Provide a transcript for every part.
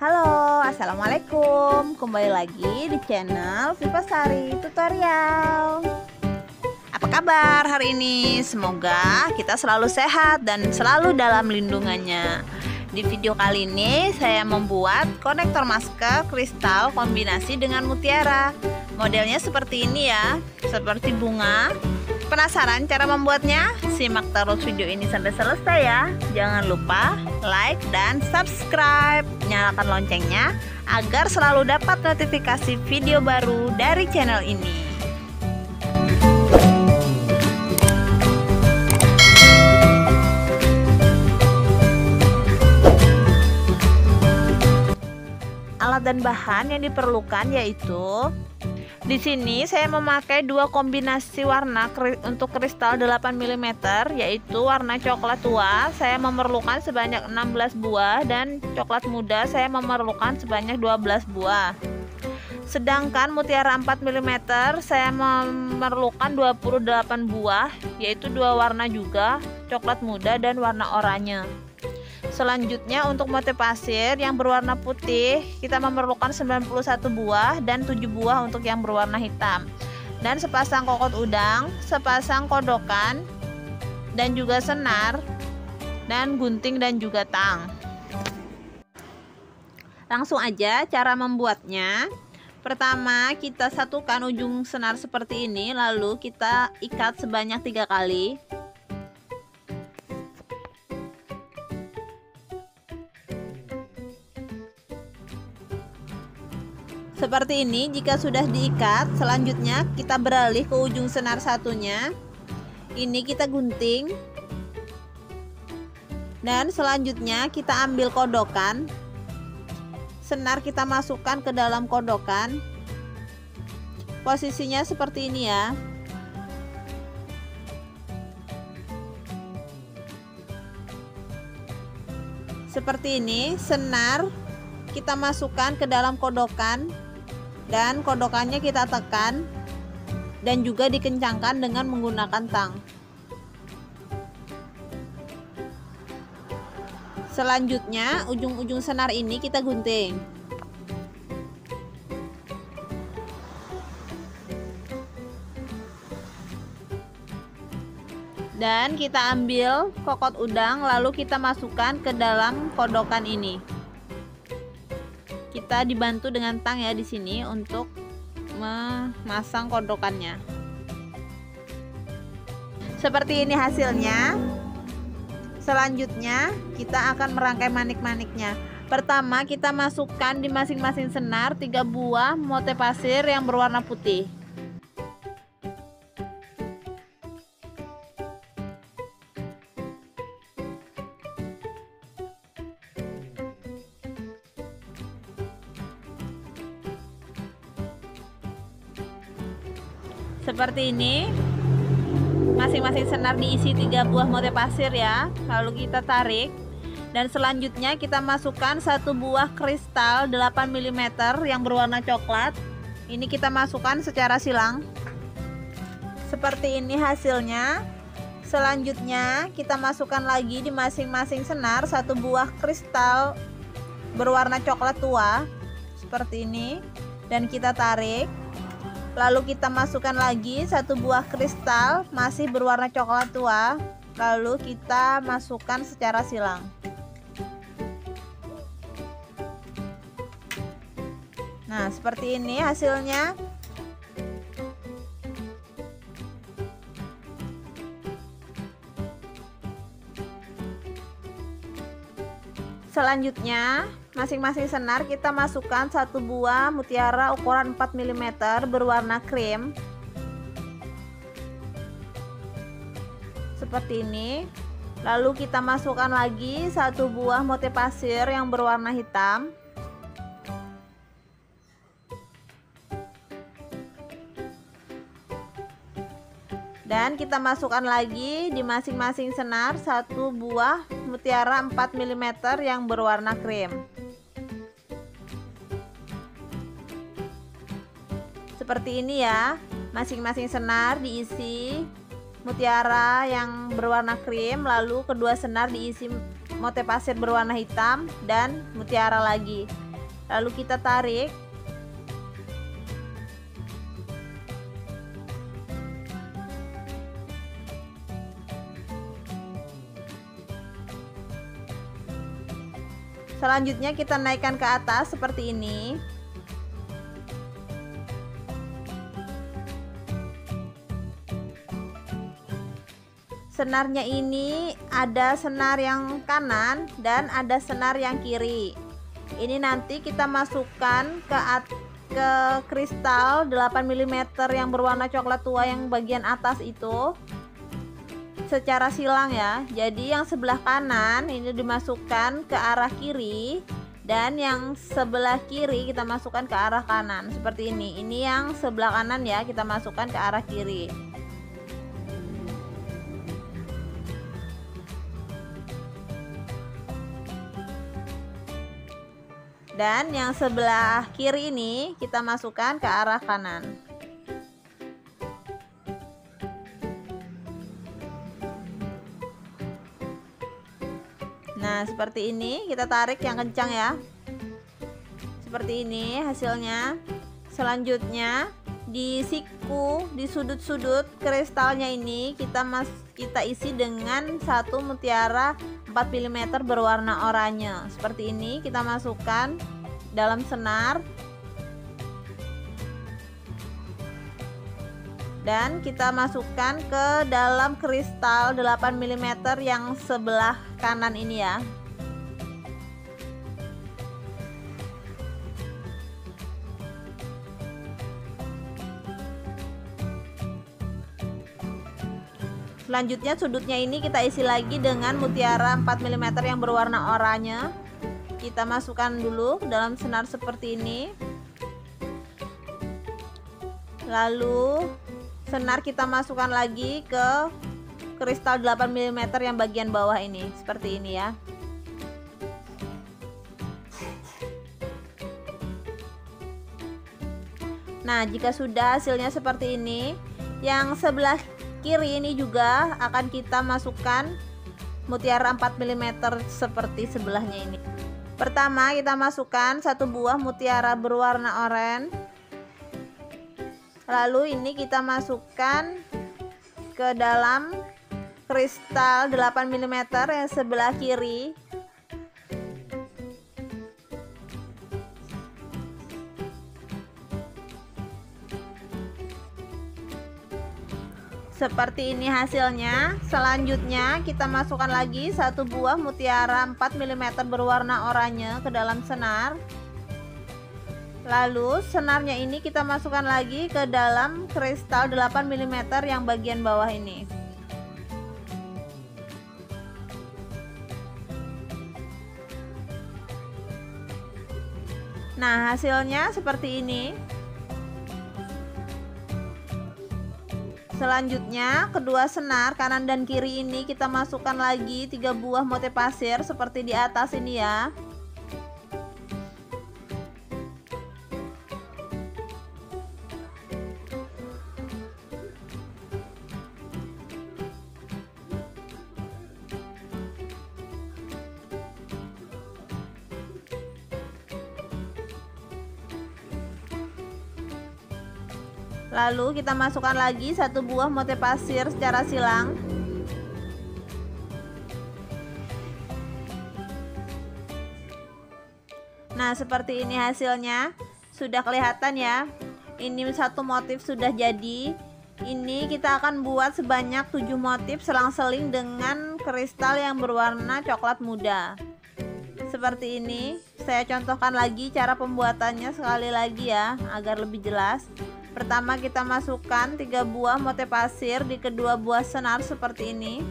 Halo, assalamualaikum. Kembali lagi di channel Vivasari Tutorial. Apa kabar hari ini? Semoga kita selalu sehat dan selalu dalam lindungannya. Di video kali ini saya membuat konektor masker kristal kombinasi dengan mutiara. Modelnya seperti ini ya, seperti bunga. Penasaran cara membuatnya? Simak terus video ini sampai selesai ya. Jangan lupa like dan subscribe. Nyalakan loncengnya agar selalu dapat notifikasi video baru dari channel ini. Alat dan bahan yang diperlukan yaitu di sini saya memakai dua kombinasi warna untuk kristal 8 mm, yaitu warna coklat tua saya memerlukan sebanyak 16 buah dan coklat muda saya memerlukan sebanyak 12 buah. Sedangkan mutiara 4 mm saya memerlukan 28 buah, yaitu dua warna juga, coklat muda dan warna oranye. Selanjutnya untuk motif pasir yang berwarna putih kita memerlukan 91 buah dan 7 buah untuk yang berwarna hitam, dan sepasang kokot udang, sepasang kodokan dan juga senar, dan gunting dan juga tang. Langsung aja cara membuatnya. Pertama kita satukan ujung senar seperti ini, lalu kita ikat sebanyak 3 kali. Seperti ini. Jika sudah diikat, selanjutnya kita beralih ke ujung senar satunya. Ini kita gunting. Dan selanjutnya kita ambil kodokan. Senar kita masukkan ke dalam kodokan. Posisinya seperti ini ya. Seperti ini, senar kita masukkan ke dalam kodokan. Dan kodokannya kita tekan dan juga dikencangkan dengan menggunakan tang. Selanjutnya ujung-ujung senar ini kita gunting. Dan kita ambil kokot udang lalu kita masukkan ke dalam kodokan ini. Kita dibantu dengan tang ya di sini untuk memasang kodokannya. Seperti ini hasilnya. Selanjutnya kita akan merangkai manik-maniknya. Pertama kita masukkan di masing-masing senar 3 buah motif pasir yang berwarna putih. Seperti ini, masing-masing senar diisi 3 buah motif pasir ya, lalu kita tarik. Dan selanjutnya kita masukkan 1 buah kristal 8 mm yang berwarna coklat. Ini kita masukkan secara silang. Seperti ini hasilnya. Selanjutnya kita masukkan lagi di masing-masing senar 1 buah kristal berwarna coklat tua seperti ini, dan kita tarik. Lalu kita masukkan lagi 1 buah kristal masih berwarna coklat tua, lalu kita masukkan secara silang. Nah, seperti ini hasilnya. Selanjutnya masing-masing senar kita masukkan 1 buah mutiara ukuran 4 mm berwarna krim seperti ini. Lalu kita masukkan lagi 1 buah motif pasir yang berwarna hitam. Dan kita masukkan lagi di masing-masing senar 1 buah mutiara 4 mm yang berwarna krim. Seperti ini ya, masing-masing senar diisi mutiara yang berwarna krim, lalu kedua senar diisi motif pasir berwarna hitam dan mutiara lagi. Lalu kita tarik. Selanjutnya kita naikkan ke atas seperti ini. Senarnya ini ada senar yang kanan dan ada senar yang kiri. Ini nanti kita masukkan ke kristal 8 mm yang berwarna coklat tua yang bagian atas itu secara silang ya. Jadi yang sebelah kanan ini dimasukkan ke arah kiri dan yang sebelah kiri kita masukkan ke arah kanan seperti ini. Ini yang sebelah kanan ya, kita masukkan ke arah kiri. Dan yang sebelah kiri ini kita masukkan ke arah kanan. Nah, seperti ini, kita tarik yang kencang ya. Seperti ini hasilnya. Selanjutnya di siku, di sudut-sudut kristalnya ini kita isi dengan satu mutiara 4 mm berwarna oranye. Seperti ini kita masukkan dalam senar. Dan kita masukkan ke dalam kristal 8 mm yang sebelah kanan ini ya. Selanjutnya sudutnya ini kita isi lagi dengan mutiara 4 mm yang berwarna oranye. Kita masukkan dulu dalam senar seperti ini. Lalu senar kita masukkan lagi ke kristal 8 mm yang bagian bawah ini, seperti ini ya. Nah, jika sudah hasilnya seperti ini, yang sebelah kiri ini juga akan kita masukkan mutiara 4 mm seperti sebelahnya ini. Pertama kita masukkan satu buah mutiara berwarna oranye. Lalu ini kita masukkan ke dalam kristal 8 mm yang sebelah kiri. Seperti ini hasilnya. Selanjutnya kita masukkan lagi satu buah mutiara 4 mm berwarna oranye ke dalam senar. Lalu senarnya ini kita masukkan lagi ke dalam kristal 8 mm yang bagian bawah ini. Nah, hasilnya seperti ini. Selanjutnya kedua senar kanan dan kiri ini kita masukkan lagi 3 buah motif pasir seperti di atas ini ya. Lalu kita masukkan lagi satu buah motif pasir secara silang. Nah, seperti ini hasilnya. Sudah kelihatan ya. Ini satu motif sudah jadi. Ini kita akan buat sebanyak 7 motif selang-seling dengan kristal yang berwarna coklat muda. Seperti ini. Saya contohkan lagi cara pembuatannya sekali lagi ya, agar lebih jelas. Pertama kita masukkan 3 buah motif pasir di kedua buah senar seperti ini.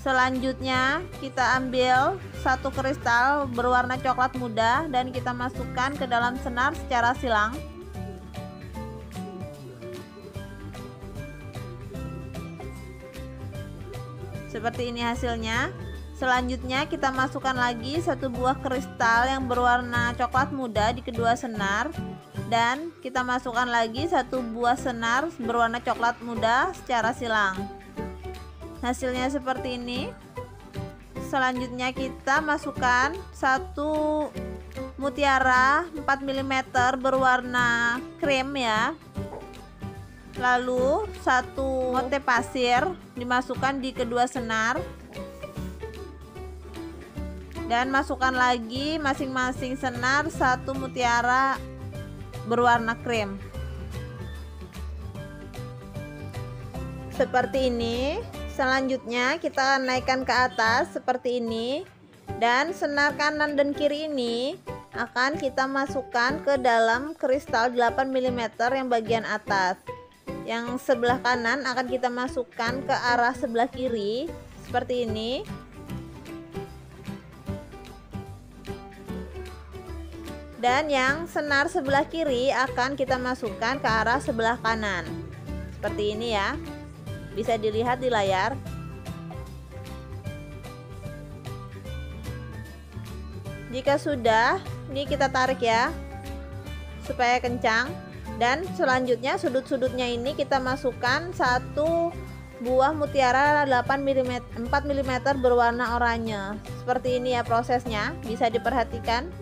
Selanjutnya kita ambil satu kristal berwarna coklat muda dan kita masukkan ke dalam senar secara silang. Seperti ini hasilnya. Selanjutnya kita masukkan lagi satu buah kristal yang berwarna coklat muda di kedua senar dan kita masukkan lagi satu buah senar berwarna coklat muda secara silang. Hasilnya seperti ini. selanjutnya kita masukkan satu mutiara 4 mm berwarna krem ya. Lalu satu motif pasir dimasukkan di kedua senar. Dan masukkan lagi masing-masing senar satu mutiara berwarna krem. Seperti ini. Selanjutnya kita akan naikkan ke atas seperti ini, dan senar kanan dan kiri ini akan kita masukkan ke dalam kristal 8 mm yang bagian atas. Yang sebelah kanan akan kita masukkan ke arah sebelah kiri seperti ini. Dan yang senar sebelah kiri akan kita masukkan ke arah sebelah kanan seperti ini ya. Bisa dilihat di layar. Jika sudah, ini kita tarik ya supaya kencang. Dan selanjutnya sudut-sudutnya ini kita masukkan satu buah mutiara 4 mm berwarna oranye. Seperti ini ya prosesnya, bisa diperhatikan.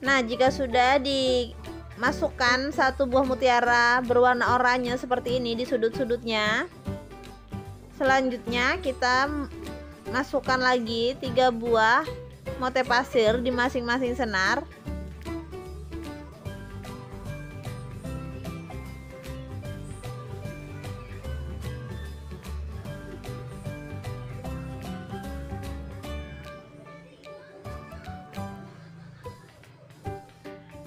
Nah, jika sudah dimasukkan satu buah mutiara berwarna oranye seperti ini di sudut-sudutnya, selanjutnya kita masukkan lagi 3 buah motif pasir di masing-masing senar.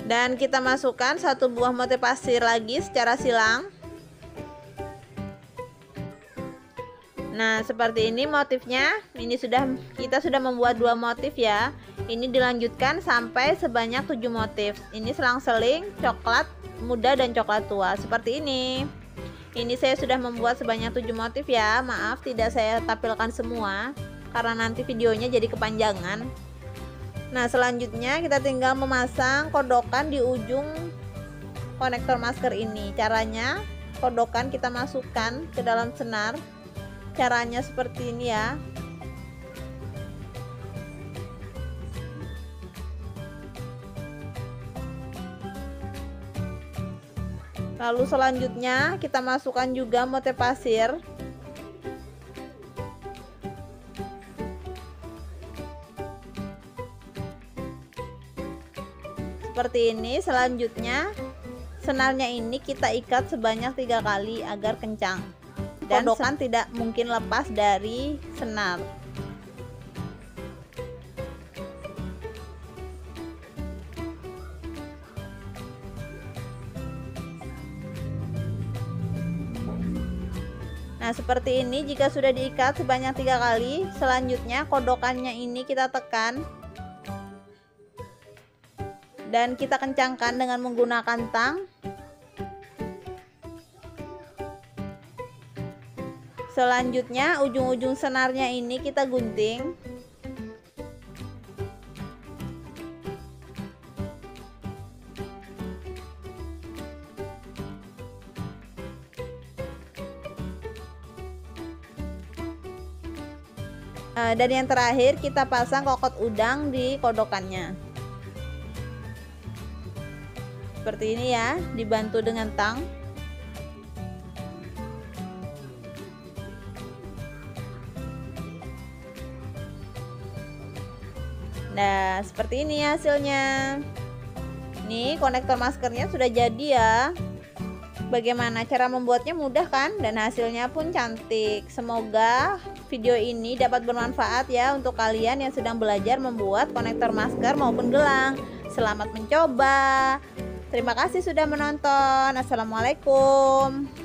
Dan kita masukkan satu buah motif pasir lagi secara silang. Nah, seperti ini motifnya. Ini kita sudah membuat 2 motif ya. Ini dilanjutkan sampai sebanyak 7 motif. Ini selang-seling, coklat muda dan coklat tua seperti ini. Ini saya sudah membuat sebanyak 7 motif ya. Maaf tidak saya tampilkan semua karena nanti videonya jadi kepanjangan. Nah, selanjutnya kita tinggal memasang kodokan di ujung konektor masker ini. Caranya, kodokan kita masukkan ke dalam senar. Caranya seperti ini ya. Lalu selanjutnya kita masukkan juga motif pasir. Seperti ini. Selanjutnya senarnya ini kita ikat sebanyak 3 kali agar kencang dan kodokan tidak mungkin lepas dari senar. Nah, seperti ini. Jika sudah diikat sebanyak 3 kali, selanjutnya kodokannya ini kita tekan dan kita kencangkan dengan menggunakan tang. Selanjutnya ujung-ujung senarnya ini kita gunting. Dan yang terakhir kita pasang kokot udang di kodokannya. Seperti ini ya, dibantu dengan tang. Nah, seperti ini hasilnya. Nih, konektor maskernya sudah jadi ya. Bagaimana cara membuatnya? Mudah kan? Dan hasilnya pun cantik. Semoga video ini dapat bermanfaat ya untuk kalian yang sedang belajar membuat konektor masker maupun gelang. Selamat mencoba. Terima kasih sudah menonton. Assalamualaikum.